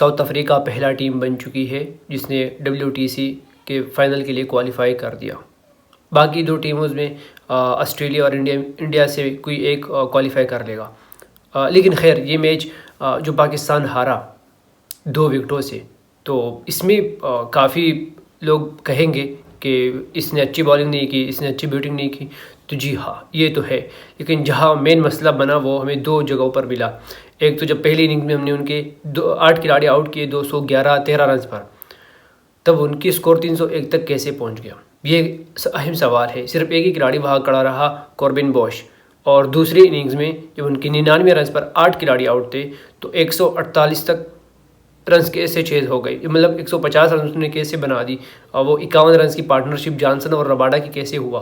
South Africa पहला team बन चुकी है जिसने WTC के फाइनल के लिए क्वालिफाई कर दिया। बाकी दो टीमों में ऑस्ट्रेलिया और इंडिया से कोई एक क्वालिफाई कर लेगा। लेकिन खैर ये मैच जो पाकिस्तान हारा 2 विकेटों से, तो इसमें काफ़ी लोग कहेंगे कि इसने अच्छी बॉलिंग नहीं की, इसने अच्छी बैटिंग नहीं की। तो जी हाँ, ये तो है, लेकिन जहाँ मेन मसला बना वो हमें 2 जगहों पर मिला। एक तो जब पहली इनिंग में हमने उनके 8 खिलाड़ी आउट किए 211-13 रन पर, तब उनकी स्कोर 301 तक कैसे पहुंच गया, ये अहम सवाल है। सिर्फ एक ही खिलाड़ी वहाँ खड़ा रहा, कॉर्बिन बॉश, और दूसरी इनिंग्स में जब उनके 99 रन पर 8 खिलाड़ी आउट थे तो 148 तक रन्स कैसे चेज हो गई, मतलब 150 रन उसने कैसे बना दी, और वो 51 रन की पार्टनरशिप जॉनसन और रबाडा की कैसे हुआ।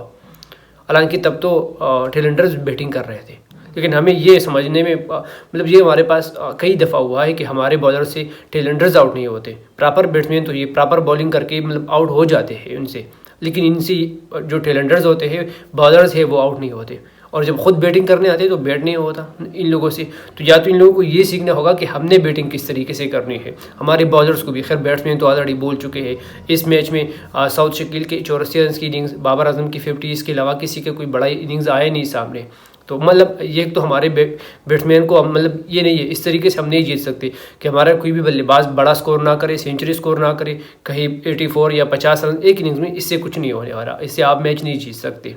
हालांकि तब तो टेलेंडर्स बैटिंग कर रहे थे, लेकिन हमें ये समझने में मतलब ये हमारे पास कई दफ़ा हुआ है कि हमारे बॉलर से टेलेंडर्स आउट नहीं होते। प्रॉपर बैट्समैन तो ये प्रॉपर बॉलिंग करके मतलब आउट हो जाते हैं उनसे, लेकिन इनसे जो टेलेंडर्स होते हैं, बॉलर्स है, वो आउट नहीं होते। और जब खुद बैटिंग करने आते तो बैट नहीं होता इन लोगों से। तो या तो इन लोगों को ये सीखना होगा कि हमने बैटिंग किस तरीके से करनी है, हमारे बॉलर्स को भी। खैर बैट्समैन तो ऑलरेडी बोल चुके हैं इस मैच में। साउथ शकील के 84 रन की इनिंग्स, बाबर आजम की 50, इसके अलावा किसी के कोई बड़ा इनिंग्स आया नहीं सामने। तो मतलब ये तो हमारे बैट्समैन को मतलब ये नहीं है, इस तरीके से हम नहीं जीत सकते कि हमारा कोई भी बल्लेबाज बड़ा स्कोर ना करे, सेंचुरी स्कोर ना करे, कहीं 84 या 50 रन एक इनिंग्स में, इससे कुछ नहीं होने वाला, इससे आप मैच नहीं जीत सकते।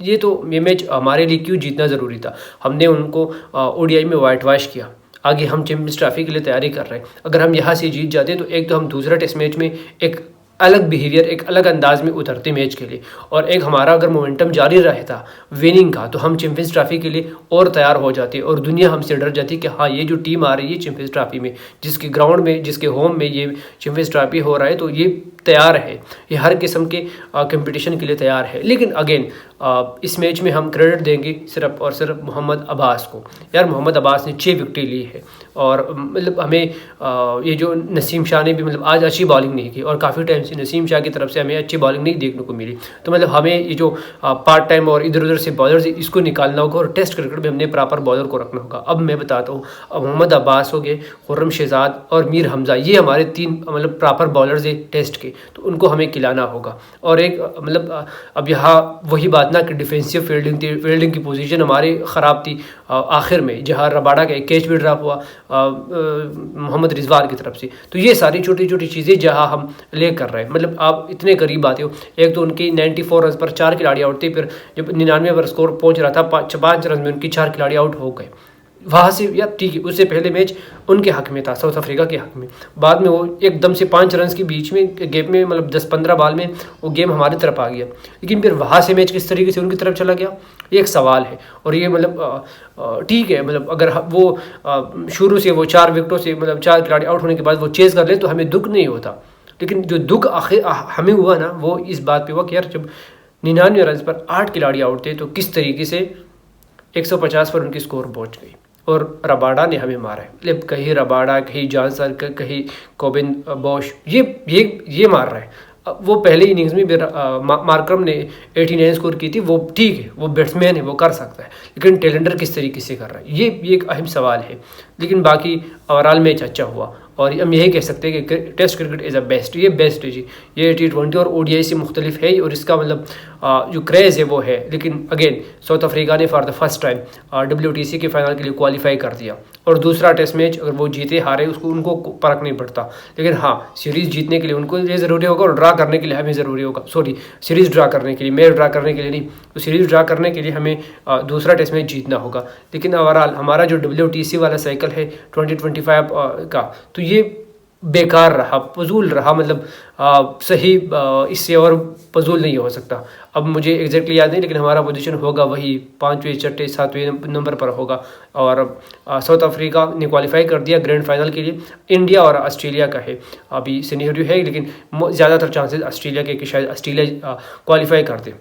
ये मैच हमारे लिए क्यों जीतना ज़रूरी था, हमने उनको ODI में वाइट वॉश किया। आगे हम चैंपियंस ट्रॉफी के लिए तैयारी कर रहे हैं, अगर हम यहाँ से जीत जाते तो एक तो हम दूसरा टेस्ट मैच में एक अलग बिहेवियर, एक अलग अंदाज में उतरते मैच के लिए, और एक हमारा अगर मोमेंटम जारी रहता विनिंग का तो हम चैंपियंस ट्रॉफी के लिए और तैयार हो जाते, और दुनिया हमसे डर जाती कि हाँ ये जो टीम आ रही है चैंपियंस ट्रॉफी में, जिसके ग्राउंड में, जिसके होम में ये चैंपियंस ट्रॉफी हो रहा है, तो ये तैयार है, ये हर किस्म के कंपटीशन के लिए तैयार है। लेकिन अगेन इस मैच में हम क्रेडिट देंगे सिर्फ और सिर्फ मोहम्मद अब्बास को। यार मोहम्मद अब्बास ने 6 विकेटें ली है, और मतलब हमें ये जो नसीम शाह ने भी मतलब आज अच्छी बॉलिंग नहीं की, और काफ़ी टाइम से नसीम शाह की तरफ से हमें अच्छी बॉलिंग नहीं देखने को मिली। तो मतलब हमें ये जो पार्ट टाइम और इधर उधर से बॉलर्स इसको निकालना होगा, और टेस्ट क्रिकेट में हमने प्रॉपर बॉलर को रखना होगा। अब मैं बताता हूँ, अब मोहम्मद अब्बास हो गए, खुर्रम शहजाद और मीर हमजा, ये हमारे 3 मतलब प्रॉपर बॉलर्स हैं टेस्ट के, तो उनको हमें खिलाना होगा। और एक मतलब अब यहाँ वही बात ना कि डिफेंसिव फील्डिंग थी, फील्डिंग की पोजीशन हमारी ख़राब थी आखिर में, जहाँ रबाडा का एक कैच भी ड्रॉप हुआ मोहम्मद रिजवान की तरफ से। तो ये सारी छोटी छोटी चीज़ें जहाँ हम ले कर रहे हैं, मतलब आप इतने करीब आते हो। एक तो उनकी 94 रन पर 4 खिलाड़ी आउट थे, फिर जब 99 पर स्कोर पहुँच रहा था 5 रन में उनकी 4 खिलाड़ी आउट हो गए। वहाँ से यार ठीक है, उससे पहले मैच उनके हक में था, साउथ अफ्रीका के हक में। बाद में वो एकदम से 5 रन के बीच में गेप में मतलब 10-15 बॉल में वो गेम हमारी तरफ आ गया, लेकिन फिर वहाँ से मैच किस तरीके से उनकी तरफ चला गया, ये एक सवाल है। और ये मतलब ठीक है, मतलब अगर वो शुरू से वो 4 विकेटों से मतलब 4 खिलाड़ी आउट होने के बाद वो चेज़ कर ले तो हमें दुख नहीं होता। लेकिन जो दुख आखिर हमें हुआ ना, वो इस बात पे हुआ कि यार जब 99 रन पर 8 खिलाड़ी आउट थे, तो किस तरीके से 150 पर उनकी स्कोर पहुँच गई, और रबाडा ने हमें मारा है। मतलब कहीं रबाडा, कहीं जॉनसन, कहीं कॉर्बिन बॉश, ये मार रहा है। वो पहले इनिंग्स में मार्करम ने 89 स्कोर की थी, वो ठीक है, वो बैट्समैन है, वो कर सकता है, लेकिन टेलेंडर किस तरीके से कर रहा है, ये एक अहम सवाल है। लेकिन बाकी ओवरऑल मैच अच्छा हुआ, और हम यही कह सकते हैं कि test cricket is a best, ये बेस्ट है जी। ये T20 और ODI से मुख्तलिफ है, और इसका मतलब जो क्रेज़ है वो है। लेकिन अगेन साउथ अफ्रीका ने for the first time WTC के फाइनल के लिए क्वालिफाई कर दिया, और दूसरा टेस्ट मैच अगर वो जीते हारे उसको उनको फ़र्क नहीं पड़ता। लेकिन हाँ, सीरीज़ जीतने के लिए उनको ये ज़रूरी होगा, और ड्रा करने के लिए हमें ज़रूरी होगा, सीरीज़ ड्रा करने के लिए, मैच ड्रा करने के लिए नहीं, तो सीरीज़ ड्रा करने के लिए हमें दूसरा टेस्ट मैच जीतना होगा। लेकिन ओवरऑल हमारा जो WTC वाला साइकिल है 2025 का, तो ये बेकार रहा, फजूल रहा, मतलब सही इससे और फजूल नहीं हो सकता। अब मुझे एग्जैक्टली याद नहीं, लेकिन हमारा पोजीशन होगा वही 5वें 6वें 7वें नंबर पर होगा। और साउथ अफ्रीका ने क्वालिफाई कर दिया ग्रैंड फाइनल के लिए। इंडिया और ऑस्ट्रेलिया का है अभी सिनेरियो है, लेकिन ज़्यादातर चांसेस ऑस्ट्रेलिया के कि शायद ऑस्ट्रेलिया क्वालिफाई कर दे।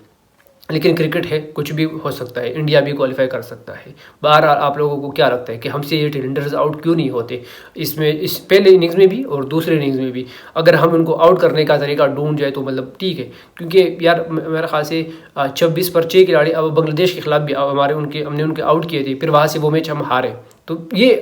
लेकिन क्रिकेट है, कुछ भी हो सकता है, इंडिया भी क्वालिफाई कर सकता है। बहरहाल आप लोगों को क्या लगता है कि हमसे ये टेलेंडर्स आउट क्यों नहीं होते इसमें, इस पहले इनिंग्स में भी और दूसरे इनिंग्स में भी? अगर हम उनको आउट करने का तरीका ढूंढ जाए तो मतलब ठीक है, क्योंकि यार मेरे ख्याल से 26 पर 6 खिलाड़ी अब बांग्लादेश के खिलाफ भी हमने उनके आउट किए थे, फिर वहाँ से वो मैच हम हारे। तो ये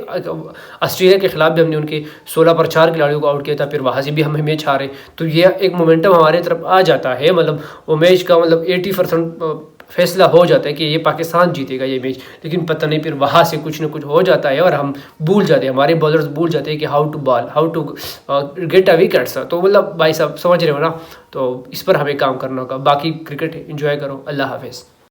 ऑस्ट्रेलिया के खिलाफ भी हमने उनके 16 पर 4 खिलाड़ियों को आउट किया था, फिर वहाँ से भी हम मैच हारे। तो ये एक मोमेंटम हमारे तरफ आ जाता है, मतलब वो मैच का मतलब 80% फैसला हो जाता है कि ये पाकिस्तान जीतेगा ये मैच, लेकिन पता नहीं फिर वहाँ से कुछ ना कुछ हो जाता है और हम भूल जाते हैं, हमारे बॉलर्स भूल जाते हैं कि how to ball, how to get a wickets. तो मतलब भाई साहब समझ रहे हो ना, तो इस पर हमें काम करना होगा। बाकी क्रिकेट एंजॉय करो, अल्लाह हाफिज़।